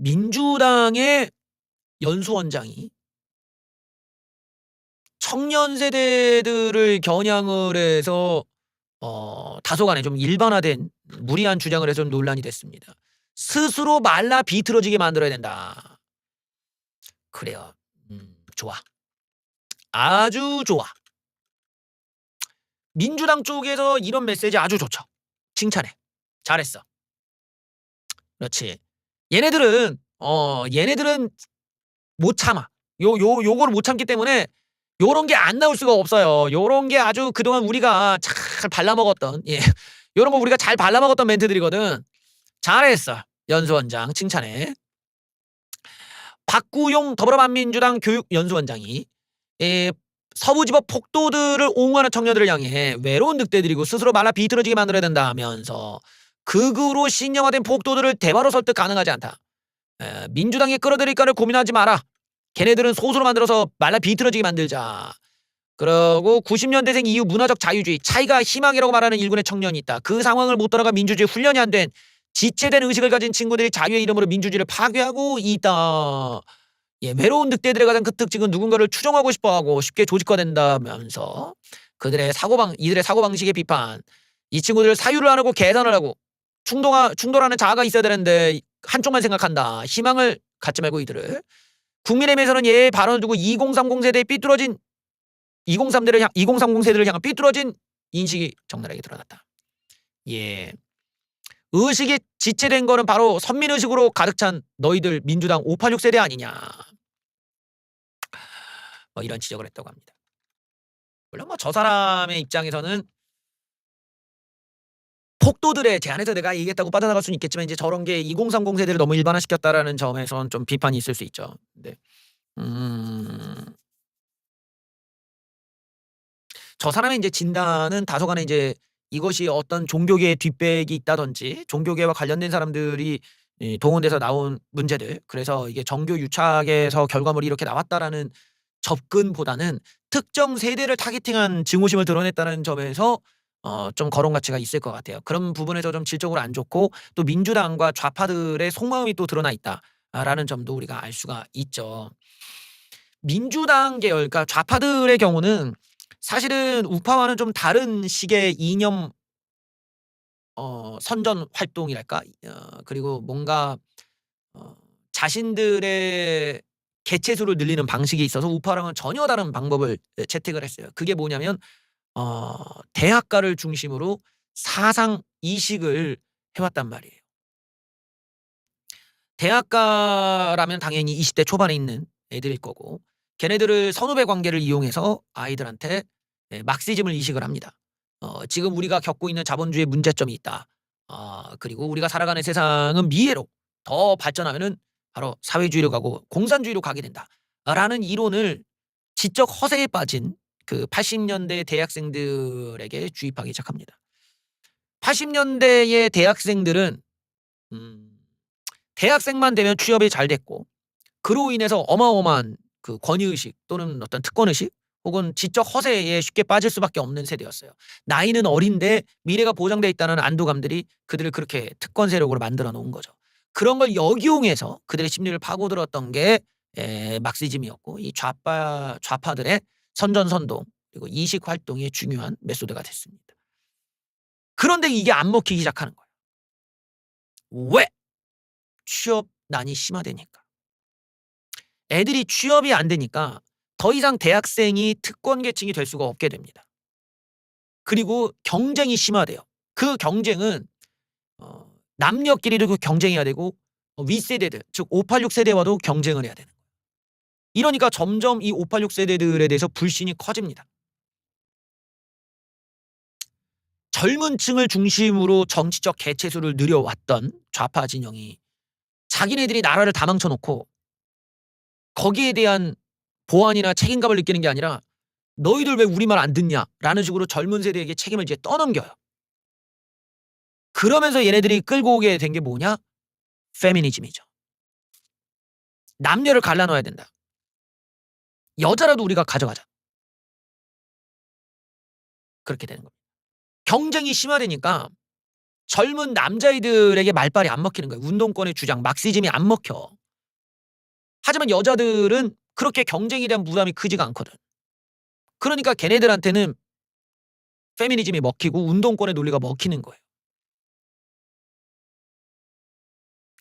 민주당의 연수원장이 청년 세대들을 겨냥을 해서 다소간에 좀 일반화된 무리한 주장을 해서 좀 논란이 됐습니다. 스스로 말라 비틀어지게 만들어야 된다. 그래요. 좋아. 아주 좋아. 민주당 쪽에서 이런 메시지 아주 좋죠. 칭찬해. 잘했어. 그렇지. 얘네들은 못 참아. 요거를 못 참기 때문에 요런 게 안 나올 수가 없어요. 요런 게 아주 그동안 우리가 잘 발라먹었던, 예. 요런 거 우리가 잘 발라먹었던 멘트들이거든. 잘했어. 연수원장 칭찬해. 박구용 더불어민주당 교육연수원장이 서부지법 폭도들을 옹호하는 청년들을 향해 외로운 늑대들이고 스스로 말라 비틀어지게 만들어야 된다면서 극으로 신념화된 폭도들을 대바로 설득 가능하지 않다. 민주당이 끌어들일까를 고민하지 마라. 걔네들은 소수로 만들어서 말라 비틀어지게 만들자. 그리고 90년대생 이후 문화적 자유주의, 차이가 희망이라고 말하는 일군의 청년이 있다. 그 상황을 못 따라가 민주주의 훈련이 안 된 지체된 의식을 가진 친구들이 자유의 이름으로 민주주의를 파괴하고 있다. 예, 외로운 늑대들의 가장 큰 특징은 누군가를 추종하고 싶어하고 쉽게 조직화된다면서 이들의 사고방식의 비판. 이 친구들 사유를 안 하고 계산을 하고 충돌하는 자아가 있어야 되는데 한쪽만 생각한다. 희망을 갖지 말고 이들을. 국민의힘에서는 얘 발언을 두고 2030 세대의 삐뚤어진 2030 세대를 향한 삐뚤어진 인식이 적나라하게 드러났다. 예. 의식이 지체된 거는 바로 선민의식으로 가득 찬 너희들 민주당 586 세대 아니냐. 이런 지적을 했다고 합니다. 물론 저 사람의 입장에서는 폭도들의 제안에서 내가 얘기했다고 빠져나갈 수는 있겠지만 이제 저런 게 2030 세대를 너무 일반화시켰다라는 점에서는 좀 비판이 있을 수 있죠. 근데 저 사람의 이제 진단은 다소간에 이제 이것이 어떤 종교계의 뒷백이 있다든지 종교계와 관련된 사람들이 동원돼서 나온 문제들, 그래서 이게 정교 유착에서 결과물이 이렇게 나왔다라는 접근보다는 특정 세대를 타겟팅한 증오심을 드러냈다는 점에서 좀 거론 가치가 있을 것 같아요. 그런 부분에서 좀 질적으로 안 좋고 또 민주당과 좌파들의 속마음이 또 드러나 있다라는 점도 우리가 알 수가 있죠. 민주당 계열, 그러니까 좌파들의 경우는 사실은 우파와는 좀 다른 식의 이념 선전 활동이랄까? 그리고 뭔가 자신들의 개체수를 늘리는 방식에 있어서 우파랑은 전혀 다른 방법을 채택을 했어요. 그게 뭐냐면 대학가를 중심으로 사상 이식을 해왔단 말이에요. 대학가라면 당연히 20대 초반에 있는 애들일 거고 걔네들을 선후배 관계를 이용해서 아이들한테 막시즘을 이식을 합니다. 지금 우리가 겪고 있는 자본주의의 문제점이 있다. 그리고 우리가 살아가는 세상은 미래로 더 발전하면은 바로 사회주의로 가고 공산주의로 가게 된다라는 이론을 지적 허세에 빠진 그 80년대 대학생들에게 주입하기 시작합니다. 80년대의 대학생들은 대학생만 되면 취업이 잘 됐고 그로 인해서 어마어마한 그 권위의식 또는 어떤 특권의식 혹은 지적 허세에 쉽게 빠질 수밖에 없는 세대였어요. 나이는 어린데 미래가 보장돼 있다는 안도감들이 그들을 그렇게 특권 세력으로 만들어 놓은 거죠. 그런 걸 역이용해서 그들의 심리를 파고들었던 게 막시즘이었고 이 좌파들의 선전선동 그리고 이식 활동의 중요한 메소드가 됐습니다. 그런데 이게 안 먹히기 시작하는 거예요. 왜? 취업난이 심화되니까. 애들이 취업이 안 되니까 더 이상 대학생이 특권 계층이 될 수가 없게 됩니다. 그리고 경쟁이 심화돼요. 그 경쟁은 남녀끼리도 그 경쟁해야 되고 윗세대들 즉 586 세대와도 경쟁을 해야 되는 거예요. 이러니까 점점 이 586 세대들에 대해서 불신이 커집니다. 젊은 층을 중심으로 정치적 개체수를 늘여왔던 좌파 진영이 자기네들이 나라를 다 망쳐놓고 거기에 대한 보완이나 책임감을 느끼는 게 아니라 너희들 왜 우리 말 안 듣냐라는 식으로 젊은 세대에게 책임을 이제 떠넘겨요. 그러면서 얘네들이 끌고 오게 된 게 뭐냐? 페미니즘이죠. 남녀를 갈라놓아야 된다. 여자라도 우리가 가져가자. 그렇게 되는 겁니다. 경쟁이 심화되니까 젊은 남자애들에게 말빨이 안 먹히는 거예요. 운동권의 주장, 막시즘이 안 먹혀. 하지만 여자들은 그렇게 경쟁에 대한 부담이 크지가 않거든. 그러니까 걔네들한테는 페미니즘이 먹히고 운동권의 논리가 먹히는 거예요.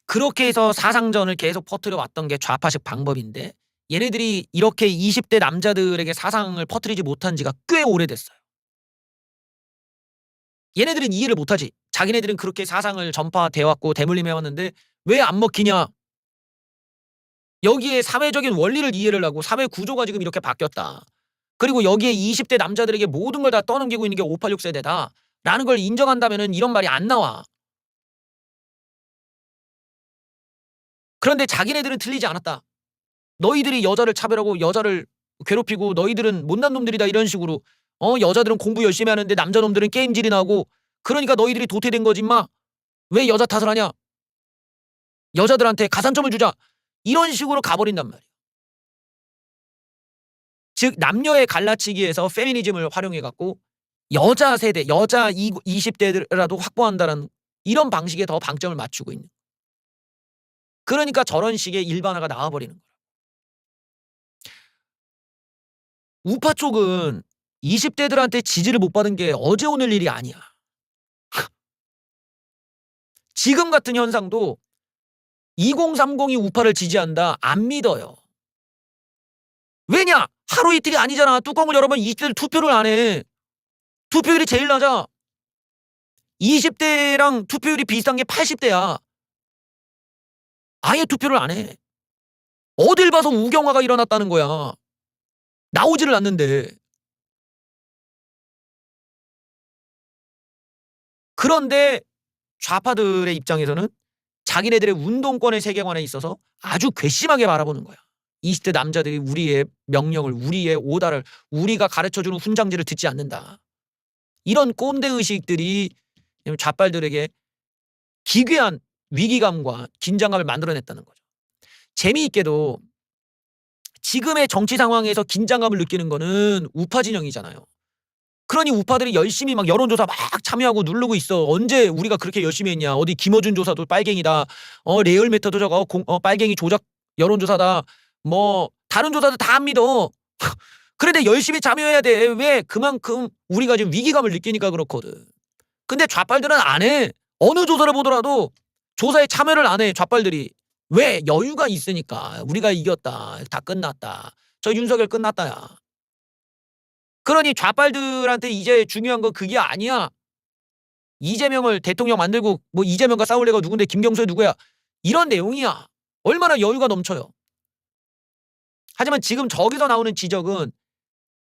그렇게 해서 사상전을 계속 퍼뜨려 왔던 게 좌파식 방법인데 얘네들이 이렇게 20대 남자들에게 사상을 퍼뜨리지 못한 지가 꽤 오래됐어요. 얘네들은 이해를 못하지. 자기네들은 그렇게 사상을 전파돼 왔고 대물림해 왔는데 왜 안 먹히냐. 여기에 사회적인 원리를 이해를 하고 사회 구조가 지금 이렇게 바뀌었다. 그리고 여기에 20대 남자들에게 모든 걸 다 떠넘기고 있는 게 586 세대다. 라는 걸 인정한다면은 이런 말이 안 나와. 그런데 자기네들은 틀리지 않았다. 너희들이 여자를 차별하고 여자를 괴롭히고 너희들은 못난 놈들이다 이런 식으로 여자들은 공부 열심히 하는데 남자 놈들은 게임질이나 하고 그러니까 너희들이 도태된 거지 임마. 왜 여자 탓을 하냐. 여자들한테 가산점을 주자. 이런 식으로 가버린단 말이야. 즉 남녀의 갈라치기에서 페미니즘을 활용해 갖고 여자 세대, 여자 20대라도 확보한다는 이런 방식에 더 방점을 맞추고 있는. 그러니까 저런 식의 일반화가 나와버리는 거야. 우파 쪽은 20대들한테 지지를 못 받은 게 어제 오늘 일이 아니야. 지금 같은 현상도 2030이 우파를 지지한다? 안 믿어요. 왜냐? 하루 이틀이 아니잖아. 뚜껑을 열어보면 20대들 투표를 안 해. 투표율이 제일 낮아. 20대랑 투표율이 비슷한 게 80대야. 아예 투표를 안 해. 어딜 봐서 우경화가 일어났다는 거야. 나오지를 않는데. 그런데 좌파들의 입장에서는 자기네들의 운동권의 세계관에 있어서 아주 괘씸하게 바라보는 거야. 20대 남자들이 우리의 명령을, 우리의 오다를, 우리가 가르쳐주는 훈장지를 듣지 않는다. 이런 꼰대 의식들이 좌빨들에게 기괴한 위기감과 긴장감을 만들어냈다는 거죠. 재미있게도 지금의 정치 상황에서 긴장감을 느끼는 거는 우파 진영이잖아요. 그러니 우파들이 열심히 막 여론조사 막 참여하고 누르고 있어. 언제 우리가 그렇게 열심히 했냐. 어디 김어준 조사도 빨갱이다. 레얼메터도 저거 빨갱이 조작 여론조사다. 뭐 다른 조사도 다 안 믿어. 그런데 열심히 참여해야 돼. 왜? 그만큼 우리가 지금 위기감을 느끼니까 그렇거든. 근데 좌빨들은 안 해. 어느 조사를 보더라도 조사에 참여를 안 해. 좌빨들이. 왜? 여유가 있으니까. 우리가 이겼다. 다 끝났다. 저 윤석열 끝났다야. 그러니 좌빨들한테 이제 중요한 건 그게 아니야. 이재명을 대통령 만들고 뭐 이재명과 싸울 애가 누군데 김경수 누구야. 이런 내용이야. 얼마나 여유가 넘쳐요. 하지만 지금 저기서 나오는 지적은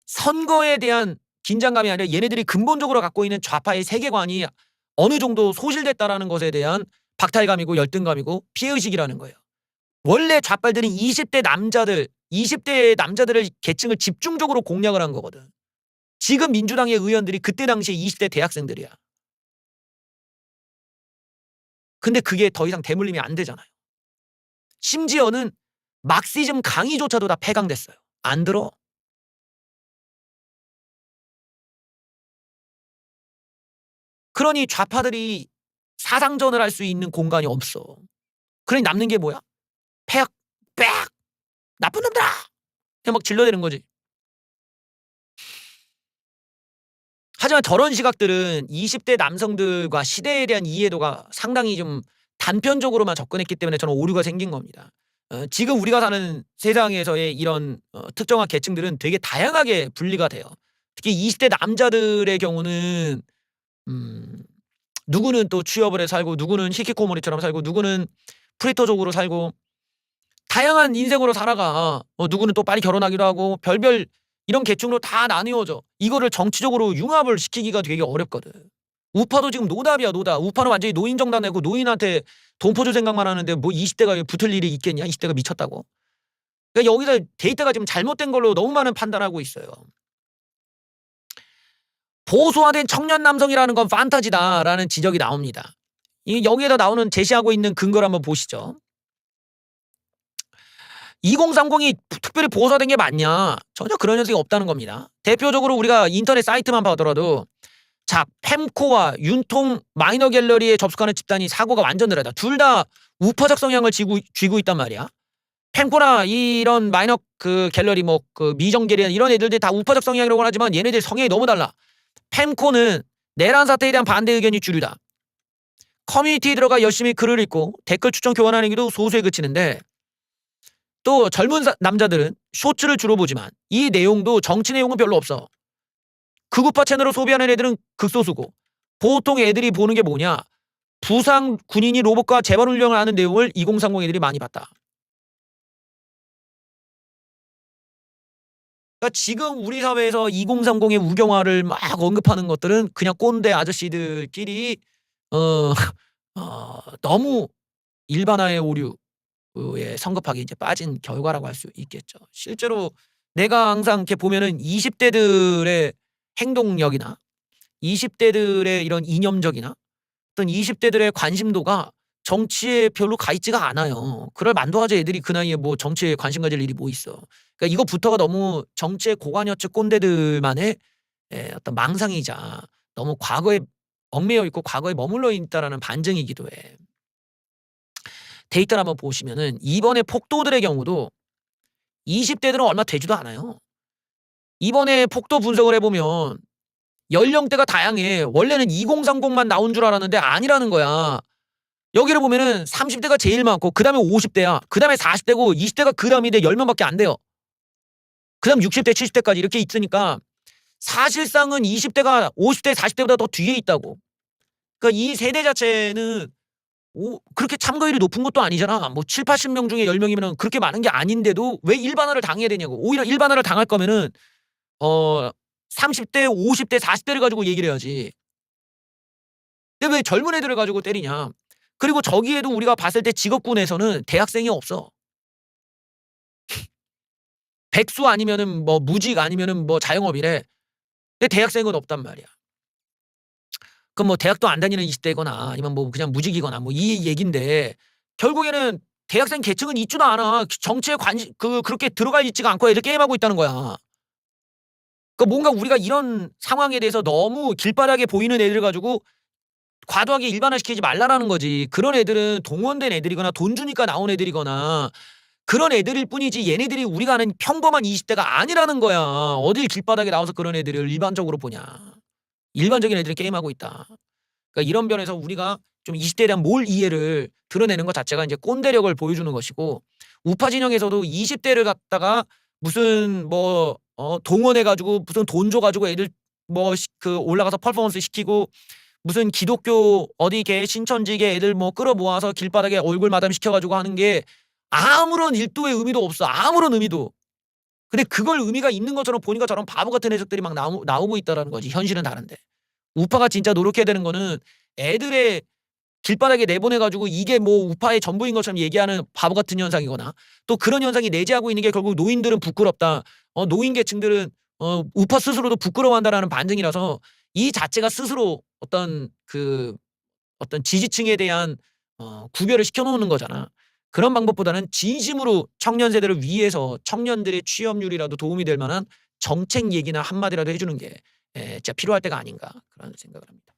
선거에 대한 긴장감이 아니라 얘네들이 근본적으로 갖고 있는 좌파의 세계관이 어느 정도 소실됐다라는 것에 대한 박탈감이고 열등감이고 피해의식이라는 거예요. 원래 좌빨들은 20대 남자들의 계층을 집중적으로 공략을 한 거거든. 지금 민주당의 의원들이 그때 당시에 20대 대학생들이야. 근데 그게 더 이상 대물림이 안 되잖아요. 심지어는 막시즘 강의조차도 다 폐강됐어요. 안 들어. 그러니 좌파들이 사상전을 할 수 있는 공간이 없어. 그러니 남는 게 뭐야? 팩, 빽, 나쁜 놈들아! 그냥 막 질러대는 거지. 하지만 저런 시각들은 20대 남성들과 시대에 대한 이해도가 상당히 좀 단편적으로만 접근했기 때문에 저는 오류가 생긴 겁니다. 지금 우리가 사는 세상에서의 이런 특정한 계층들은 되게 다양하게 분리가 돼요. 특히 20대 남자들의 경우는 누구는 또 취업을 해 살고 누구는 히키코모리처럼 살고 누구는 프리터족으로 살고 다양한 인생으로 살아가. 누구는 또 빨리 결혼하기도 하고 별별 이런 계층으로 다 나뉘어져. 이거를 정치적으로 융합을 시키기가 되게 어렵거든. 우파도 지금 노답이야 노답. 우파는 완전히 노인정당 내고 노인한테 돈 퍼줄 생각만 하는데 뭐 20대가 붙을 일이 있겠냐. 20대가 미쳤다고. 그러니까 여기서 데이터가 지금 잘못된 걸로 너무 많은 판단하고 있어요. 보수화된 청년 남성이라는 건 판타지다라는 지적이 나옵니다. 여기에다 나오는 제시하고 있는 근거를 한번 보시죠. 2030이 특별히 보수화된 게 맞냐? 전혀 그런 현상이 없다는 겁니다. 대표적으로 우리가 인터넷 사이트만 봐더라도 자, 펨코와 윤통 마이너 갤러리에 접속하는 집단이 사고가 완전 다르다. 둘 다 우파적 성향을 쥐고 있단 말이야. 펨코나 이런 마이너 그 갤러리 뭐 그 미정갤이나 이런 애들이 다 우파적 성향이라고 하지만 얘네들 성향이 너무 달라. 펨코는 내란 사태에 대한 반대 의견이 주류다. 커뮤니티에 들어가 열심히 글을 읽고 댓글 추천 교환하는 게도 소수에 그치는데 또 젊은 남자들은 쇼츠를 주로 보지만 이 내용도 정치 내용은 별로 없어. 극우파 채널을 소비하는 애들은 극소수고 보통 애들이 보는 게 뭐냐? 부상 군인이 로봇과 재발 훈련을 하는 내용을 2030 애들이 많이 봤다. 그러니까 지금 우리 사회에서 2030의 우경화를 막 언급하는 것들은 그냥 꼰대 아저씨들끼리 너무 일반화의 오류에 성급하게 이제 빠진 결과라고 할 수 있겠죠. 실제로 내가 항상 이렇게 보면은 20대들의 행동력이나 20대들의 이런 이념적이나 어떤 20대들의 관심도가 정치에 별로 가 있지가 않아요. 그럴 만도하지 애들이 그 나이에 뭐 정치에 관심 가질 일이 뭐 있어. 그러니까 이거부터가 너무 정치의 고관여층 꼰대들만의 어떤 망상이자 너무 과거에 얽매여 있고 과거에 머물러 있다라는 반증이기도 해. 데이터를 한번 보시면은 이번에 폭도들의 경우도 20대들은 얼마 되지도 않아요. 이번에 폭도 분석을 해보면 연령대가 다양해. 원래는 2030만 나온 줄 알았는데 아니라는 거야. 여기를 보면은 30대가 제일 많고 그 다음에 50대야. 그 다음에 40대고 20대가 그 다음인데 10명밖에 안 돼요. 그 다음 60대 70대까지 이렇게 있으니까 사실상은 20대가 50대 40대보다 더 뒤에 있다고. 그러니까 이 세대 자체는 그렇게 참가율이 높은 것도 아니잖아. 뭐 7, 80명 중에 10명이면 그렇게 많은 게 아닌데도 왜 일반화를 당해야 되냐고. 오히려 일반화를 당할 거면은 30대, 50대, 40대를 가지고 얘기를 해야지. 근데 왜 젊은 애들을 가지고 때리냐. 그리고 저기에도 우리가 봤을 때 직업군에서는 대학생이 없어. 백수 아니면은 뭐 무직 아니면은 뭐 자영업이래. 근데 대학생은 없단 말이야. 그럼 뭐 대학도 안 다니는 20대거나 아니면 뭐 그냥 무직이거나 뭐 이 얘긴데 결국에는 대학생 계층은 있지도 않아. 정치에 관심 그렇게 들어가 있지가 않고 애들 게임하고 있다는 거야. 그러니까 뭔가 우리가 이런 상황에 대해서 너무 길바닥에 보이는 애들 가지고 과도하게 일반화시키지 말라라는 거지. 그런 애들은 동원된 애들이거나 돈 주니까 나온 애들이거나 그런 애들일 뿐이지 얘네들이 우리가 아는 평범한 20대가 아니라는 거야. 어딜 길바닥에 나와서 그런 애들을 일반적으로 보냐. 일반적인 애들이 게임하고 있다. 그러니까 이런 면에서 우리가 좀 20대에 대한 몰 이해를 드러내는 것 자체가 이제 꼰대력을 보여주는 것이고 우파 진영에서도 20대를 갖다가 무슨 뭐 동원해가지고 무슨 돈 줘가지고 애들 뭐 그 올라가서 퍼포먼스 시키고 무슨 기독교 어디 개 신천지계 애들 뭐 끌어모아서 길바닥에 얼굴 마담 시켜가지고 하는 게 아무런 일도의 의미도 없어. 아무런 의미도. 근데 그걸 의미가 있는 것처럼 보니까 저런 바보 같은 해석들이 막 나오고 있다라는 거지. 현실은 다른데. 우파가 진짜 노력해야 되는 거는 애들의 길바닥에 내보내가지고 이게 뭐 우파의 전부인 것처럼 얘기하는 바보 같은 현상이거나 또 그런 현상이 내재하고 있는 게 결국 노인들은 부끄럽다. 노인 계층들은 우파 스스로도 부끄러워한다라는 반증이라서 이 자체가 스스로 어떤 지지층에 대한 구별을 시켜놓는 거잖아. 그런 방법보다는 진심으로 청년 세대를 위해서 청년들의 취업률이라도 도움이 될 만한 정책 얘기나 한마디라도 해주는 게 진짜 필요할 때가 아닌가 그런 생각을 합니다.